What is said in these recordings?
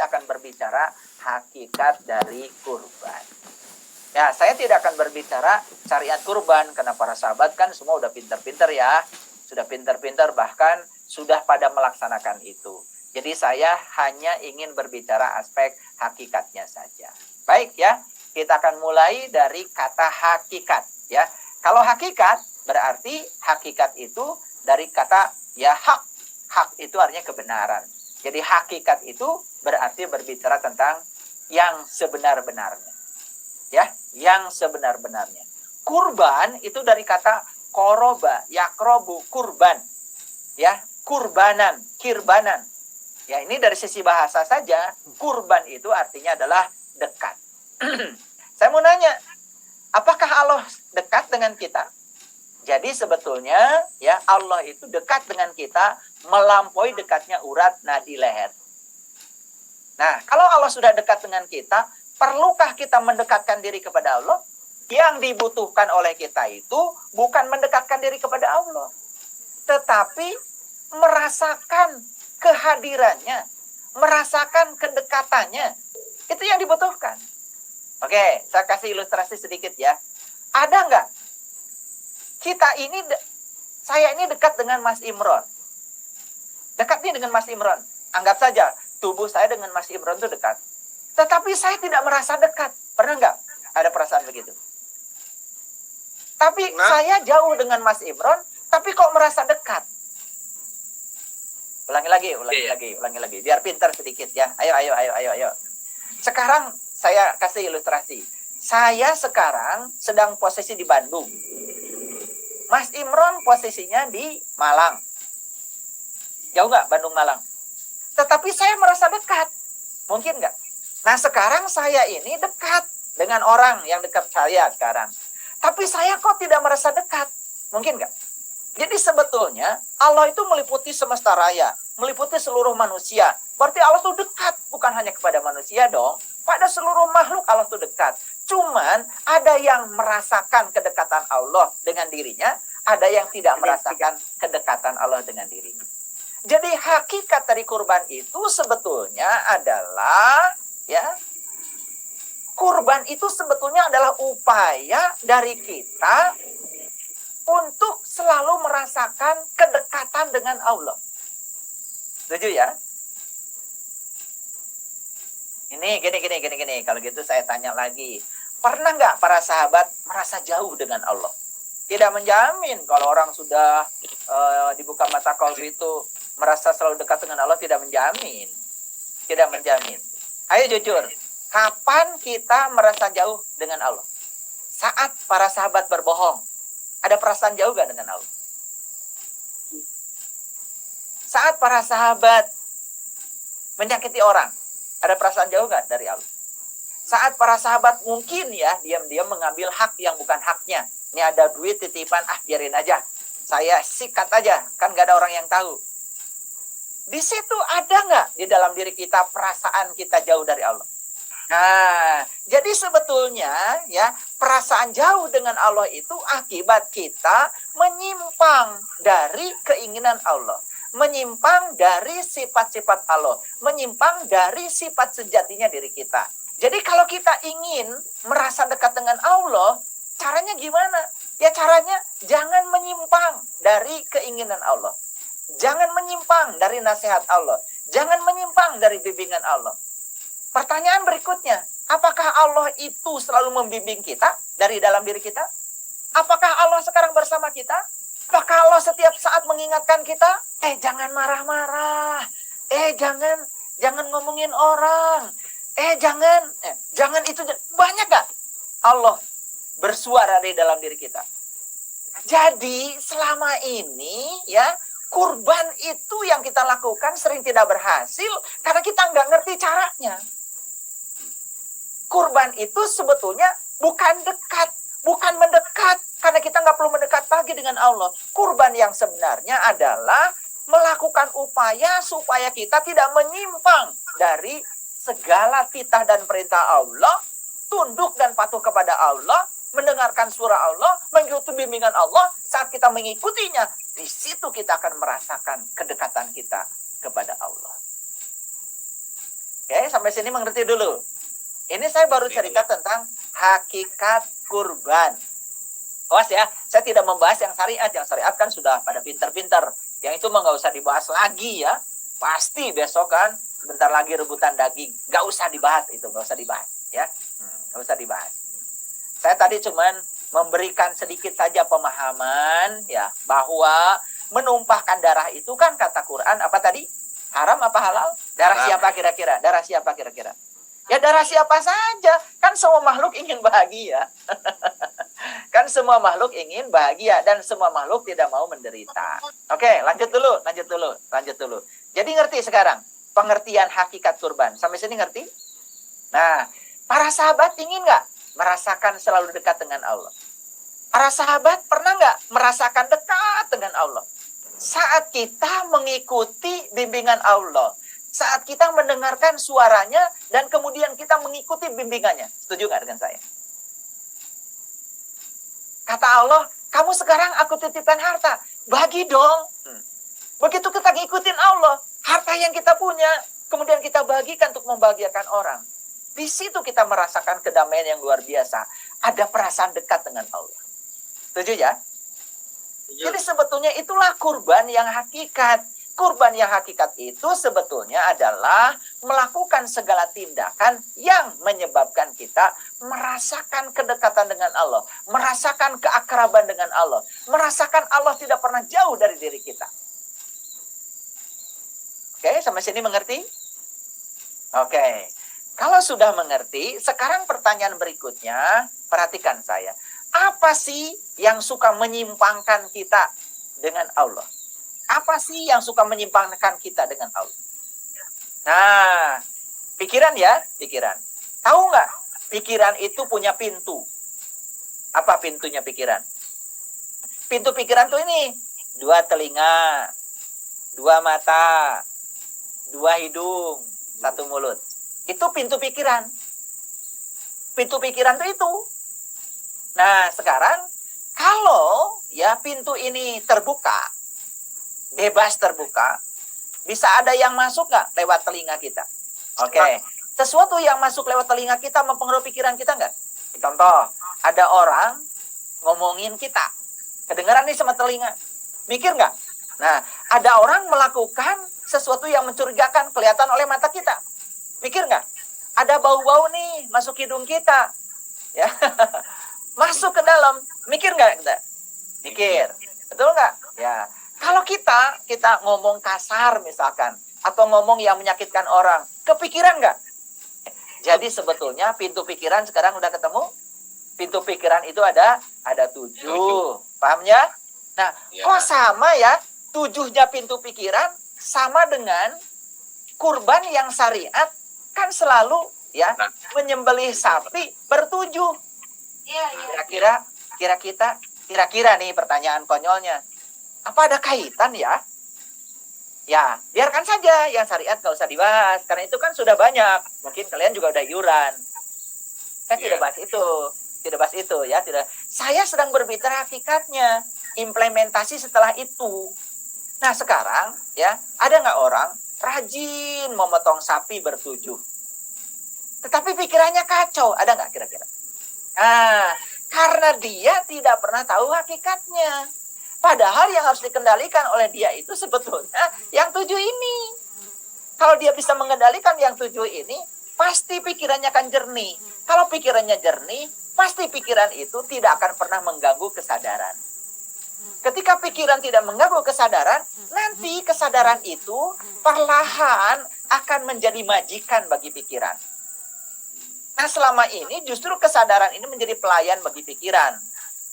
kita akan berbicara hakikat dari kurban. Ya, saya tidak akan berbicara syariat kurban, karena para sahabat kan semua udah pinter-pinter ya. Sudah pinter-pinter, bahkan sudah pada melaksanakan itu. Jadi saya hanya ingin berbicara aspek hakikatnya saja. Baik ya, kita akan mulai dari kata hakikat ya. Kalau hakikat berarti hakikat itu dari kata ya hak. Hak itu artinya kebenaran. Jadi hakikat itu berarti berbicara tentang yang sebenar-benarnya. Ya, yang sebenar-benarnya. Kurban itu dari kata koroba, yakrobu, kurban. Ya, kurbanan, kirbanan. Ya, ini dari sisi bahasa saja, kurban itu artinya adalah dekat. Saya mau nanya, apakah Allah dekat dengan kita? Jadi sebetulnya ya Allah itu dekat dengan kita melampaui dekatnya urat nadi leher. Nah, kalau Allah sudah dekat dengan kita, perlukah kita mendekatkan diri kepada Allah? Yang dibutuhkan oleh kita itu bukan mendekatkan diri kepada Allah, tetapi merasakan kehadirannya, merasakan kedekatannya. Itu yang dibutuhkan. Oke, saya kasih ilustrasi sedikit ya. Ada nggak? Saya ini dekat dengan Mas Imron. Dekat nih dengan Mas Imron. Anggap saja tubuh saya dengan Mas Imron itu dekat. Tetapi saya tidak merasa dekat. Pernah nggak ada perasaan begitu? Tapi saya jauh dengan Mas Imron, tapi kok merasa dekat? Ulangi lagi. Biar pintar sedikit ya. Ayo. Sekarang saya kasih ilustrasi. Saya sekarang sedang posisi di Bandung. Mas Imron posisinya di Malang. Jauh nggak Bandung Malang? Tetapi saya merasa dekat. Mungkin nggak? Nah sekarang saya ini dekat dengan orang yang dekat saya sekarang. Tapi saya kok tidak merasa dekat? Mungkin nggak? Jadi sebetulnya Allah itu meliputi semesta raya. Meliputi seluruh manusia. Berarti Allah itu dekat. Bukan hanya kepada manusia dong. Pada seluruh makhluk Allah itu dekat. Cuman ada yang merasakan kedekatan Allah dengan dirinya, ada yang tidak merasakan kedekatan Allah dengan dirinya. Jadi hakikat dari kurban itu sebetulnya adalah ya, kurban itu sebetulnya adalah upaya dari kita untuk selalu merasakan kedekatan dengan Allah. Setuju ya? Ini gini. Kalau gitu saya tanya lagi. Pernah nggak para sahabat merasa jauh dengan Allah? Tidak menjamin kalau orang sudah dibuka mata qalbi itu merasa selalu dekat dengan Allah, tidak menjamin. Tidak menjamin. Ayo jujur, kapan kita merasa jauh dengan Allah? Saat para sahabat berbohong. Ada perasaan jauh gak dengan Allah? Saat para sahabat menyakiti orang. Ada perasaan jauh gak dari Allah? Saat para sahabat mungkin ya diam-diam mengambil hak yang bukan haknya. Ini ada duit titipan, biarin aja. Saya sikat aja, kan gak ada orang yang tahu. Di situ ada nggak di dalam diri kita perasaan kita jauh dari Allah? Nah, jadi sebetulnya ya perasaan jauh dengan Allah itu akibat kita menyimpang dari keinginan Allah, menyimpang dari sifat-sifat Allah, menyimpang dari sifat sejatinya diri kita. Jadi kalau kita ingin merasa dekat dengan Allah, caranya gimana? Ya caranya jangan menyimpang dari keinginan Allah. Jangan menyimpang dari nasihat Allah. Jangan menyimpang dari bimbingan Allah. Pertanyaan berikutnya, apakah Allah itu selalu membimbing kita dari dalam diri kita? Apakah Allah sekarang bersama kita? Apakah Allah setiap saat mengingatkan kita? Jangan marah-marah. Jangan ngomongin orang. Jangan itu. Banyak gak Allah bersuara di dalam diri kita? Jadi selama ini ya kurban itu yang kita lakukan sering tidak berhasil karena kita nggak ngerti caranya. Kurban itu sebetulnya bukan dekat, bukan mendekat, karena kita nggak perlu mendekat lagi dengan Allah. Kurban yang sebenarnya adalah melakukan upaya supaya kita tidak menyimpang dari segala titah dan perintah Allah, tunduk dan patuh kepada Allah, mendengarkan surah Allah, mengikuti bimbingan Allah. Saat kita mengikutinya, di situ kita akan merasakan kedekatan kita kepada Allah. Oke, sampai sini mengerti dulu. Ini saya baru cerita tentang hakikat kurban. Awas ya, saya tidak membahas yang syariat. Yang syariat kan sudah pada pinter-pinter. Yang itu mah nggak usah dibahas lagi ya. Pasti besok kan, sebentar lagi rebutan daging. Nggak usah dibahas itu, nggak usah dibahas. Ya, nggak usah dibahas. Saya tadi cuman memberikan sedikit saja pemahaman ya bahwa menumpahkan darah itu kan kata Quran apa tadi? Haram apa halal? Darah haram. Siapa kira-kira? Darah siapa kira-kira? Ya darah siapa saja. Kan semua makhluk ingin bahagia. Kan semua makhluk ingin bahagia dan semua makhluk tidak mau menderita. Oke, lanjut dulu. Jadi ngerti sekarang pengertian hakikat kurban. Sampai sini ngerti? Nah, para sahabat ingin nggak merasakan selalu dekat dengan Allah? Para sahabat pernah nggak merasakan dekat dengan Allah? Saat kita mengikuti bimbingan Allah, saat kita mendengarkan suaranya dan kemudian kita mengikuti bimbingannya. Setuju nggak dengan saya? Kata Allah, kamu sekarang aku titipkan harta. Bagi dong. Begitu kita ngikutin Allah, harta yang kita punya, kemudian kita bagikan untuk membahagiakan orang. Di situ kita merasakan kedamaian yang luar biasa. Ada perasaan dekat dengan Allah. Setuju ya? Jadi sebetulnya itulah kurban yang hakikat. Kurban yang hakikat itu sebetulnya adalah melakukan segala tindakan yang menyebabkan kita merasakan kedekatan dengan Allah. Merasakan keakraban dengan Allah. Merasakan Allah tidak pernah jauh dari diri kita. Oke, sampai sini mengerti? Oke. Kalau sudah mengerti, sekarang pertanyaan berikutnya, perhatikan saya. Apa sih yang suka menyimpangkan kita dengan Allah? Apa sih yang suka menyimpangkan kita dengan Allah? Nah, pikiran ya, pikiran. Tahu nggak? Pikiran itu punya pintu. Apa pintunya pikiran? Pintu pikiran tuh ini. 2 telinga, 2 mata, 2 hidung, 1 mulut. Itu pintu pikiran. Pintu pikiran tuh itu. Nah, sekarang kalau ya pintu ini terbuka, bebas terbuka, bisa ada yang masuk nggak lewat telinga kita? Oke. Sesuatu yang masuk lewat telinga kita mempengaruhi pikiran kita nggak? Contoh, ada orang ngomongin kita. Kedengaran nih sama telinga. Mikir nggak? Nah, ada orang melakukan sesuatu yang mencurigakan kelihatan oleh mata kita. Mikir nggak? Ada bau-bau nih masuk hidung kita. Ya. Masuk ke dalam. Mikir nggak kita? Mikir. Betul nggak? Ya. Kalau kita ngomong kasar misalkan, atau ngomong yang menyakitkan orang, kepikiran nggak? Jadi sebetulnya pintu pikiran sekarang udah ketemu. Pintu pikiran itu ada 7. Paham ya? Nah, kok sama ya? 7-nya pintu pikiran sama dengan kurban yang syariat kan selalu ya menyembelih sapi ber7. Kira-kira nih pertanyaan konyolnya. Apa ada kaitan ya? Ya, biarkan saja yang syariat gak usah dibahas. Karena itu kan sudah banyak. Mungkin kalian juga udah iuran. Saya tidak bahas itu. Tidak bahas itu ya. Tidak. Saya sedang berbicara hakikatnya. Implementasi setelah itu. Nah sekarang ya, ada nggak orang rajin memotong sapi ber7? Tetapi pikirannya kacau. Ada nggak kira-kira? Nah, karena dia tidak pernah tahu hakikatnya. Padahal yang harus dikendalikan oleh dia itu sebetulnya yang 7 ini. Kalau dia bisa mengendalikan yang 7 ini, pasti pikirannya akan jernih. Kalau pikirannya jernih, pasti pikiran itu tidak akan pernah mengganggu kesadaran. Ketika pikiran tidak mengganggu kesadaran, nanti kesadaran itu perlahan akan menjadi majikan bagi pikiran. Nah, selama ini justru kesadaran ini menjadi pelayan bagi pikiran.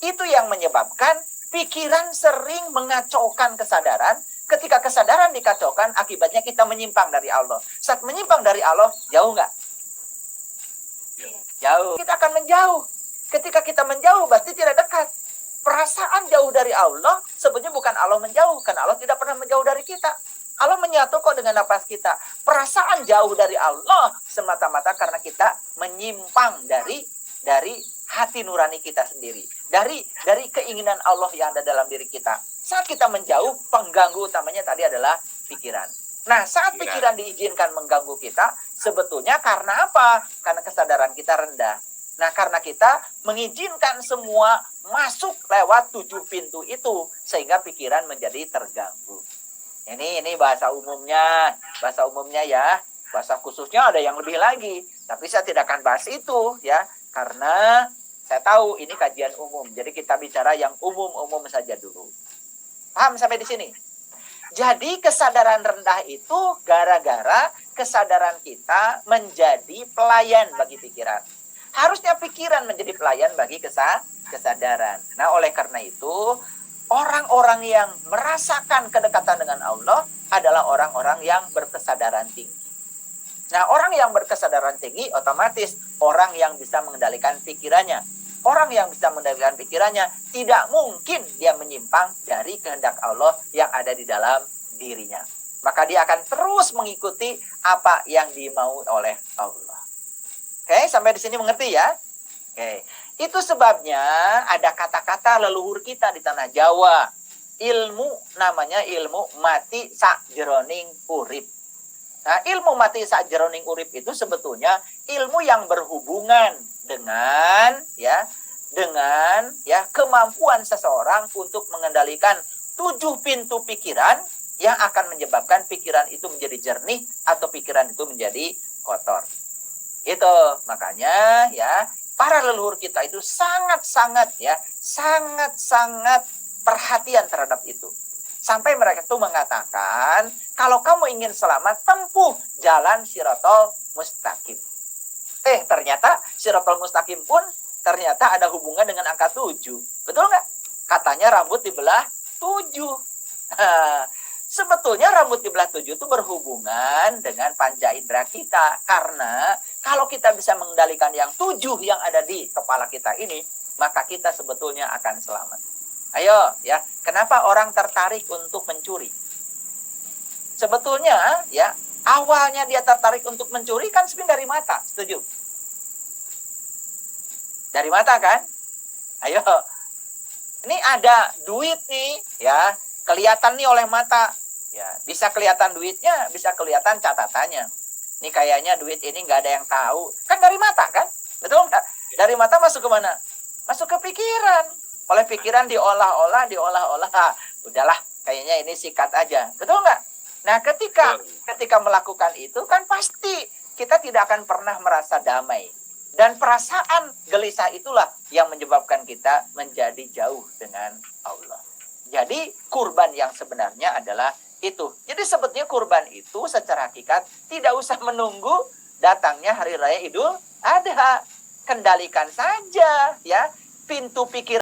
Itu yang menyebabkan pikiran sering mengacaukan kesadaran. Ketika kesadaran dikacaukan, akibatnya kita menyimpang dari Allah. Saat menyimpang dari Allah, jauh nggak? Jauh. Kita akan menjauh. Ketika kita menjauh, berarti tidak dekat. Perasaan jauh dari Allah, sebenarnya bukan Allah menjauh. Karena Allah tidak pernah menjauh dari kita. Allah menyatu kok dengan napas kita. Perasaan jauh dari Allah semata-mata karena kita menyimpang dari hati nurani kita sendiri. Dari keinginan Allah yang ada dalam diri kita. Saat kita menjauh, pengganggu utamanya tadi adalah pikiran. Nah, saat pikiran diizinkan mengganggu kita, Sebetulnya karena apa? Karena kesadaran kita rendah. Nah, karena kita mengizinkan semua masuk lewat 7 pintu itu, sehingga pikiran menjadi terganggu. Ini bahasa umumnya ya. Bahasa khususnya ada yang lebih lagi, tapi saya tidak akan bahas itu ya, karena saya tahu ini kajian umum. Jadi kita bicara yang umum-umum saja dulu. Paham sampai di sini? Jadi kesadaran rendah itu gara-gara kesadaran kita menjadi pelayan bagi pikiran. Harusnya pikiran menjadi pelayan bagi kesadaran. Nah, oleh karena itu, orang-orang yang merasakan kedekatan dengan Allah adalah orang-orang yang berkesadaran tinggi. Nah, orang yang berkesadaran tinggi otomatis orang yang bisa mengendalikan pikirannya. Orang yang bisa mengendalikan pikirannya tidak mungkin dia menyimpang dari kehendak Allah yang ada di dalam dirinya. Maka dia akan terus mengikuti apa yang dimau oleh Allah. Oke, sampai di sini mengerti ya? Oke, itu sebabnya ada kata-kata leluhur kita di tanah Jawa. Ilmu namanya ilmu mati sakjeroning urip. Nah, ilmu mati sakjeroning urip itu sebetulnya ilmu yang berhubungan dengan kemampuan seseorang untuk mengendalikan 7 pintu pikiran yang akan menyebabkan pikiran itu menjadi jernih atau pikiran itu menjadi kotor. Itu makanya ya, para leluhur kita itu sangat-sangat perhatian terhadap itu. Sampai mereka itu mengatakan, kalau kamu ingin selamat, tempuh jalan Shirathul Mustaqim. Ternyata Shirathul Mustaqim pun ternyata ada hubungan dengan angka 7. Betul nggak? Katanya rambut dibelah 7. Sebetulnya rambut dibelah 7 itu berhubungan dengan panca indera kita. Karena kalau kita bisa mengendalikan yang 7 yang ada di kepala kita ini, maka kita sebetulnya akan selamat. Ayo ya, kenapa orang tertarik untuk mencuri? Sebetulnya ya, awalnya dia tertarik untuk mencuri kan sebenarnya dari mata, setuju? Dari mata kan? Ayo. Ini ada duit nih ya, kelihatan nih oleh mata. Ya, bisa kelihatan duitnya, bisa kelihatan catatannya. Ini kayaknya duit ini nggak ada yang tahu. Kan dari mata kan? Betul nggak? Dari mata masuk ke mana? Masuk ke pikiran. Oleh pikiran diolah-olah. Udahlah, kayaknya ini sikat aja. Betul nggak? Nah, ketika melakukan itu kan pasti kita tidak akan pernah merasa damai. Dan perasaan gelisah itulah yang menyebabkan kita menjadi jauh dengan Allah. Jadi kurban yang sebenarnya adalah itu. Jadi sebetulnya kurban itu secara hakikat tidak usah menunggu datangnya hari raya Idul Adha. Kendalikan saja ya pintu pikiran